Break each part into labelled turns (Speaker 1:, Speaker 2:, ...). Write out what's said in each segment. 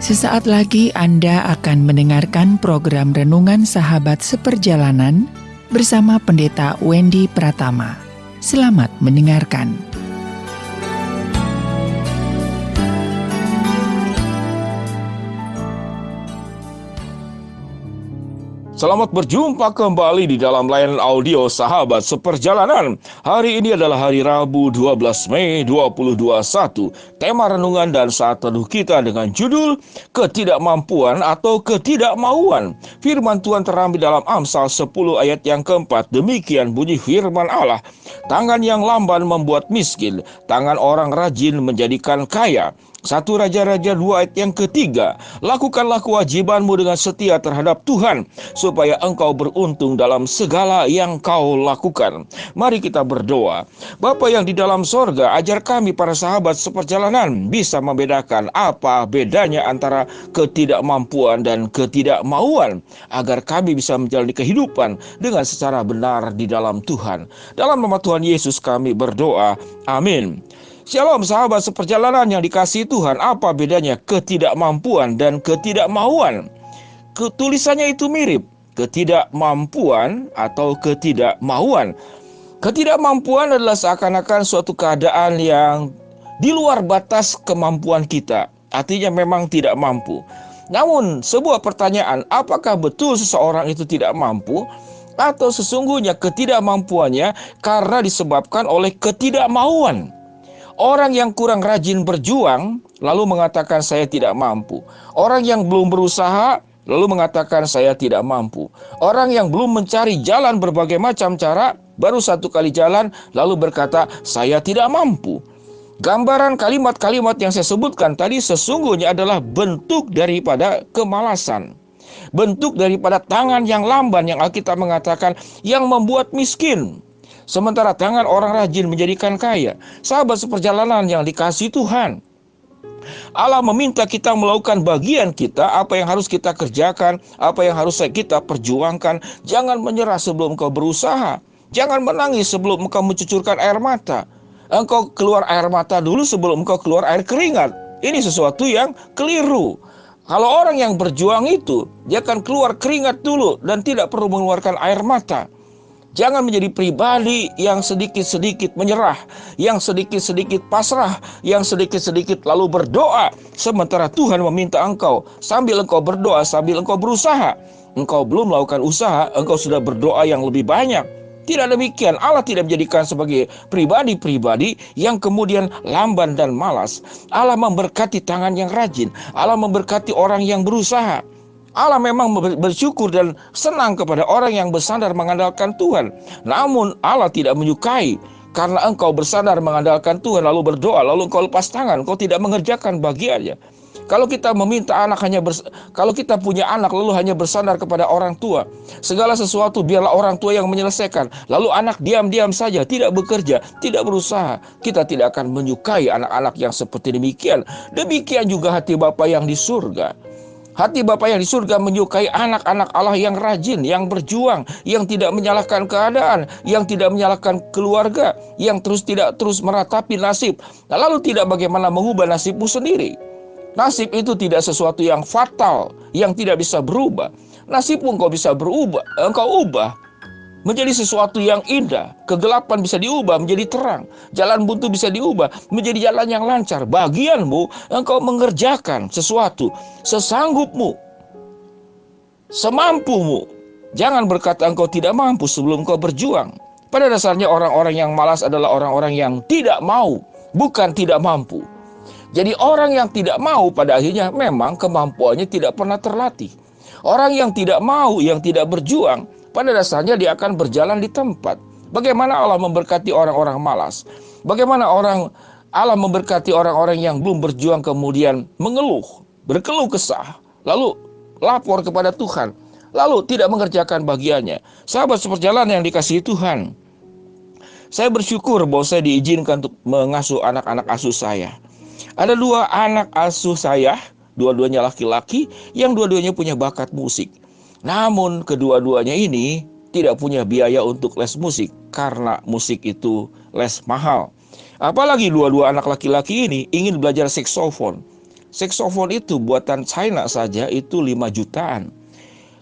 Speaker 1: Sesaat lagi Anda akan mendengarkan program Renungan Sahabat Seperjalanan bersama Pendeta Wendy Pratama. Selamat mendengarkan.
Speaker 2: Selamat berjumpa kembali di dalam layanan audio Sahabat Seperjalanan. Hari ini adalah hari Rabu 12 Mei 2021. Tema renungan dan saat teduh kita dengan judul Ketidakmampuan atau Ketidakmauan. Firman Tuhan terambil dalam Amsal 10 ayat yang keempat. Demikian bunyi firman Allah. Tangan yang lamban membuat miskin, tangan orang rajin menjadikan kaya. 1 Raja-Raja 2 ayat yang ketiga. Lakukanlah kewajibanmu dengan setia terhadap Tuhan, supaya engkau beruntung dalam segala yang kau lakukan. Mari kita berdoa. Bapa yang di dalam sorga, ajar kami para sahabat seperjalanan bisa membedakan apa bedanya antara ketidakmampuan dan ketidakmauan, agar kami bisa menjalani kehidupan dengan secara benar di dalam Tuhan. Dalam nama Tuhan Yesus kami berdoa. Amin. Shalom sahabat seperjalanan yang dikasihi Tuhan. Apa bedanya ketidakmampuan dan ketidakmauan? Tulisannya itu mirip. Ketidakmampuan atau ketidakmauan. Ketidakmampuan adalah seakan-akan suatu keadaan yang di luar batas kemampuan kita. Artinya memang tidak mampu. Namun sebuah pertanyaan, apakah betul seseorang itu tidak mampu? Atau sesungguhnya ketidakmampuannya karena disebabkan oleh ketidakmauan? Orang yang kurang rajin berjuang lalu mengatakan saya tidak mampu. Orang yang belum berusaha lalu mengatakan saya tidak mampu. Orang yang belum mencari jalan berbagai macam cara, baru satu kali jalan lalu berkata saya tidak mampu. Gambaran kalimat-kalimat yang saya sebutkan tadi sesungguhnya adalah bentuk daripada kemalasan. Bentuk daripada tangan yang lamban yang Alkitab mengatakan yang membuat miskin. Sementara tangan orang rajin menjadikan kaya. Sahabat seperjalanan yang dikasihi Tuhan, Allah meminta kita melakukan bagian kita, apa yang harus kita kerjakan, apa yang harus kita perjuangkan. Jangan menyerah sebelum engkau berusaha. Jangan menangis sebelum engkau mencucurkan air mata. Engkau keluar air mata dulu sebelum engkau keluar air keringat. Ini sesuatu yang keliru. Kalau orang yang berjuang itu, dia akan keluar keringat dulu dan tidak perlu mengeluarkan air mata. Jangan menjadi pribadi yang sedikit-sedikit menyerah, yang sedikit-sedikit pasrah, yang sedikit-sedikit lalu berdoa. Sementara Tuhan meminta engkau, sambil engkau berdoa, sambil engkau berusaha. Engkau belum melakukan usaha, engkau sudah berdoa yang lebih banyak. Tidak demikian, Allah tidak menjadikan sebagai pribadi-pribadi yang kemudian lamban dan malas. Allah memberkati tangan yang rajin, Allah memberkati orang yang berusaha. Allah memang bersyukur dan senang kepada orang yang bersandar mengandalkan Tuhan. Namun Allah tidak menyukai karena engkau bersandar mengandalkan Tuhan lalu berdoa, lalu engkau lepas tangan, engkau tidak mengerjakan bagiannya. Kalau kita meminta anak kalau kita punya anak lalu hanya bersandar kepada orang tua, segala sesuatu biarlah orang tua yang menyelesaikan, lalu anak diam-diam saja, tidak bekerja, tidak berusaha, kita tidak akan menyukai anak-anak yang seperti demikian. Demikian juga hati Bapa yang di surga. Hati Bapa yang di surga menyukai anak-anak Allah yang rajin, yang berjuang, yang tidak menyalahkan keadaan, yang tidak menyalahkan keluarga, yang tidak terus meratapi nasib, lalu tidak bagaimana mengubah nasibmu sendiri. Nasib itu tidak sesuatu yang fatal, yang tidak bisa berubah. Nasibmu engkau bisa berubah, engkau ubah menjadi sesuatu yang indah. Kegelapan bisa diubah menjadi terang. Jalan buntu bisa diubah menjadi jalan yang lancar. Bagianmu, engkau mengerjakan sesuatu sesanggupmu, semampumu. Jangan berkata engkau tidak mampu sebelum engkau berjuang. Pada dasarnya orang-orang yang malas adalah orang-orang yang tidak mau, bukan tidak mampu. Jadi orang yang tidak mau pada akhirnya memang kemampuannya tidak pernah terlatih. Orang yang tidak mau, yang tidak berjuang, pada dasarnya dia akan berjalan di tempat. Bagaimana Allah memberkati orang-orang malas? Bagaimana Allah memberkati orang-orang yang belum berjuang kemudian mengeluh, berkeluh kesah, lalu lapor kepada Tuhan, lalu tidak mengerjakan bagiannya. Sahabat seperjalanan yang dikasihi Tuhan, saya bersyukur bahwa saya diizinkan untuk mengasuh anak-anak asuh saya. Ada 2 anak asuh saya, dua-duanya laki-laki, yang dua-duanya punya bakat musik. Namun kedua-duanya ini tidak punya biaya untuk les musik karena musik itu les mahal. Apalagi dua-dua anak laki-laki ini ingin belajar saksofon. Saksofon itu buatan China saja itu 5 jutaan.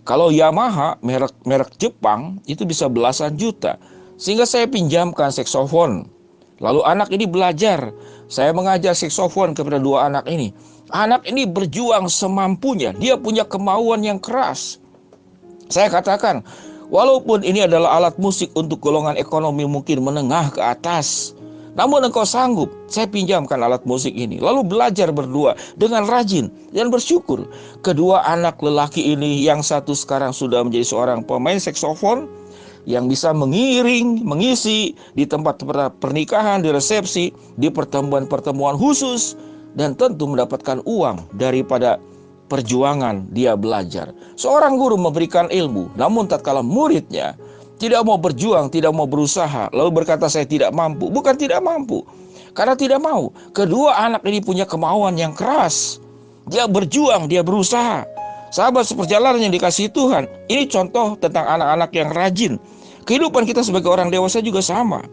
Speaker 2: Kalau Yamaha merek Jepang itu bisa belasan juta. Sehingga saya pinjamkan saksofon. Lalu anak ini belajar. Saya mengajar saksofon kepada 2 anak ini. Anak ini berjuang semampunya. Dia punya kemauan yang keras. Saya katakan, walaupun ini adalah alat musik untuk golongan ekonomi mungkin menengah ke atas, namun engkau sanggup, saya pinjamkan alat musik ini. Lalu belajar berdua dengan rajin dan bersyukur. Kedua anak lelaki ini, yang satu sekarang sudah menjadi seorang pemain saksofon, yang bisa mengiring, mengisi di tempat pernikahan, di resepsi, di pertemuan-pertemuan khusus, dan tentu mendapatkan uang daripada perjuangan dia belajar. Seorang guru memberikan ilmu, namun tatkala muridnya tidak mau berjuang, tidak mau berusaha, lalu berkata saya tidak mampu. Bukan tidak mampu, karena tidak mau. Kedua anak ini punya kemauan yang keras. Dia berjuang, dia berusaha. Sahabat seperjalanan yang dikasihi Tuhan, ini contoh tentang anak-anak yang rajin. Kehidupan kita sebagai orang dewasa juga sama.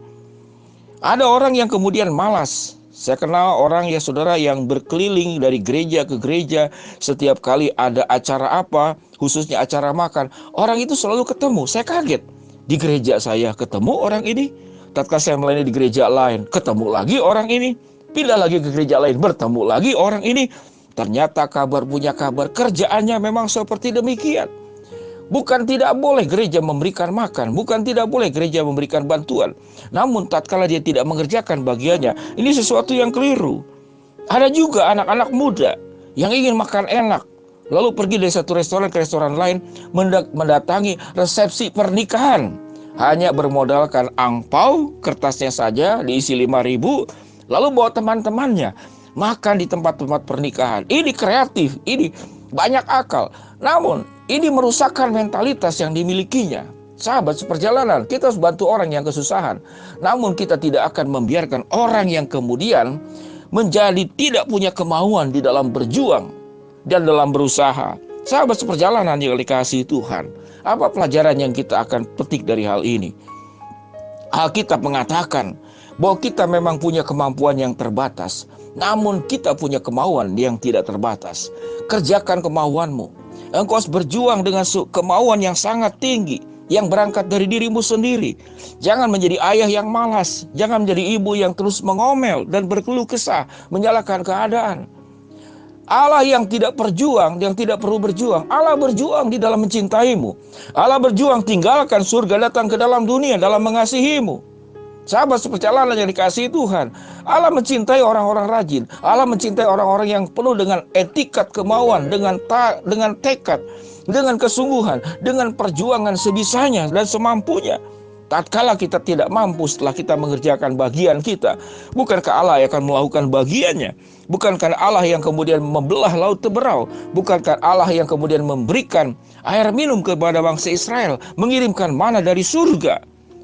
Speaker 2: Ada orang yang kemudian malas. Saya kenal orang ya saudara yang berkeliling dari gereja ke gereja. Setiap kali ada acara apa, khususnya acara makan, orang itu selalu ketemu. Saya kaget. Di gereja saya ketemu orang ini, tatkala saya melayani di gereja lain, ketemu lagi orang ini, pindah lagi ke gereja lain, bertemu lagi orang ini. Ternyata punya kabar, kerjaannya memang seperti demikian. Bukan tidak boleh gereja memberikan makan, bukan tidak boleh gereja memberikan bantuan, namun tatkala dia tidak mengerjakan bagiannya, ini sesuatu yang keliru. Ada juga anak-anak muda yang ingin makan enak, lalu pergi dari satu restoran ke restoran lain, mendatangi resepsi pernikahan. Hanya bermodalkan angpau, kertasnya saja diisi 5.000, lalu bawa teman-temannya makan di tempat-tempat pernikahan. Ini kreatif, ini banyak akal. Namun, ini merusakkan mentalitas yang dimilikinya. Sahabat seperjalanan, kita harus bantu orang yang kesusahan. Namun kita tidak akan membiarkan orang yang kemudian menjadi tidak punya kemauan di dalam berjuang dan dalam berusaha. Sahabat seperjalanan yang dikasihi Tuhan, apa pelajaran yang kita akan petik dari hal ini? Alkitab mengatakan bahwa kita memang punya kemampuan yang terbatas, namun kita punya kemauan yang tidak terbatas. Kerjakan kemauanmu. Engkau harus berjuang dengan kemauan yang sangat tinggi, yang berangkat dari dirimu sendiri. Jangan menjadi ayah yang malas, jangan menjadi ibu yang terus mengomel dan berkeluh kesah, menyalahkan keadaan. Allah yang tidak berjuang, yang tidak perlu berjuang. Allah berjuang di dalam mencintaimu. Allah berjuang tinggalkan surga, datang ke dalam dunia dalam mengasihimu. Sahabat seperjalanan yang dikasihi Tuhan, Allah mencintai orang-orang rajin. Allah mencintai orang-orang yang penuh dengan etikat kemauan, dengan tekad, dengan kesungguhan, dengan perjuangan sebisanya dan semampunya. Tatkala kita tidak mampu setelah kita mengerjakan bagian kita, bukankah Allah yang akan melakukan bagiannya? Bukankah Allah yang kemudian membelah laut Teberau? Bukankah Allah yang kemudian memberikan air minum kepada bangsa Israel, mengirimkan mana dari surga?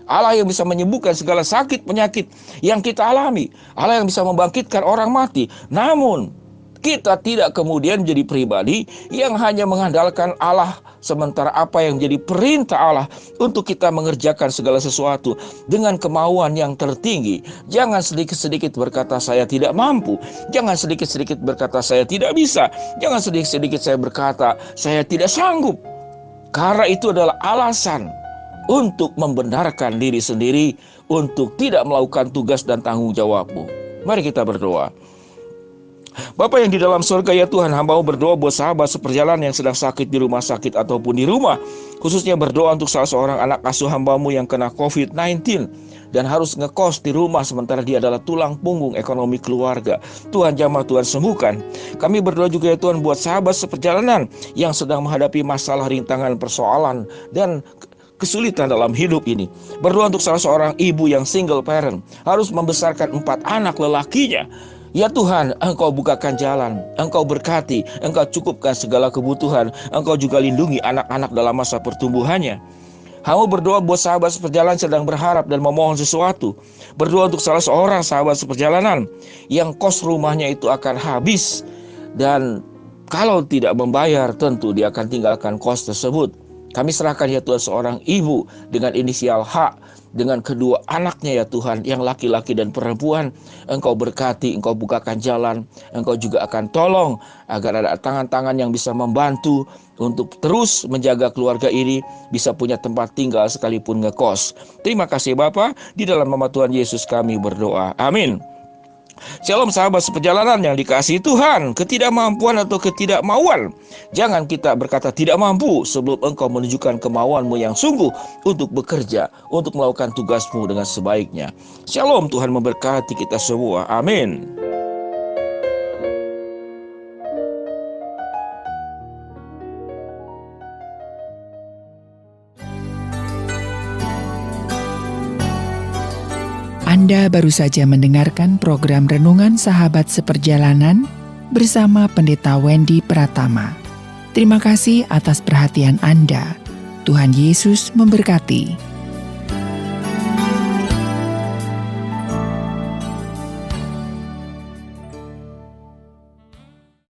Speaker 2: Allah yang bisa menyembuhkan segala sakit penyakit yang kita alami. Allah yang bisa membangkitkan orang mati. Namun kita tidak kemudian menjadi pribadi yang hanya mengandalkan Allah, sementara apa yang menjadi perintah Allah untuk kita mengerjakan segala sesuatu dengan kemauan yang tertinggi. Jangan sedikit-sedikit berkata saya tidak mampu. Jangan sedikit-sedikit berkata saya tidak bisa. Jangan sedikit-sedikit saya berkata saya tidak sanggup. Karena itu adalah alasan untuk membenarkan diri sendiri untuk tidak melakukan tugas dan tanggung jawabmu. Mari kita berdoa. Bapa yang di dalam surga, ya Tuhan, hamba-Mu berdoa buat sahabat seperjalanan yang sedang sakit di rumah sakit ataupun di rumah. Khususnya berdoa untuk salah seorang anak asuh hamba-Mu yang kena COVID-19 dan harus ngekos di rumah sementara dia adalah tulang punggung ekonomi keluarga. Tuhan jamah, Tuhan sembuhkan. Kami berdoa juga ya Tuhan buat sahabat seperjalanan yang sedang menghadapi masalah, rintangan, persoalan dan kesulitan dalam hidup ini. Berdoa untuk salah seorang ibu yang single parent, harus membesarkan 4 anak lelakinya. Ya Tuhan, Engkau bukakan jalan, Engkau berkati, Engkau cukupkan segala kebutuhan, Engkau juga lindungi anak-anak dalam masa pertumbuhannya. Hamba berdoa buat sahabat seperjalanan sedang berharap dan memohon sesuatu. Berdoa untuk salah seorang sahabat seperjalanan yang kos rumahnya itu akan habis, dan kalau tidak membayar tentu dia akan tinggalkan kos tersebut. Kami serahkan ya Tuhan seorang ibu dengan inisial H, dengan kedua anaknya ya Tuhan, yang laki-laki dan perempuan. Engkau berkati, Engkau bukakan jalan, Engkau juga akan tolong agar ada tangan-tangan yang bisa membantu untuk terus menjaga keluarga ini bisa punya tempat tinggal sekalipun ngekos. Terima kasih Bapa, di dalam nama Tuhan Yesus kami berdoa. Amin. Shalom sahabat seperjalanan yang dikasihi Tuhan. Ketidakmampuan atau ketidakmauan, jangan kita berkata tidak mampu sebelum engkau menunjukkan kemauanmu yang sungguh untuk bekerja, untuk melakukan tugasmu dengan sebaiknya. Shalom, Tuhan memberkati kita semua. Amin.
Speaker 1: Anda baru saja mendengarkan program Renungan Sahabat Seperjalanan bersama Pendeta Wendy Pratama. Terima kasih atas perhatian Anda. Tuhan Yesus memberkati.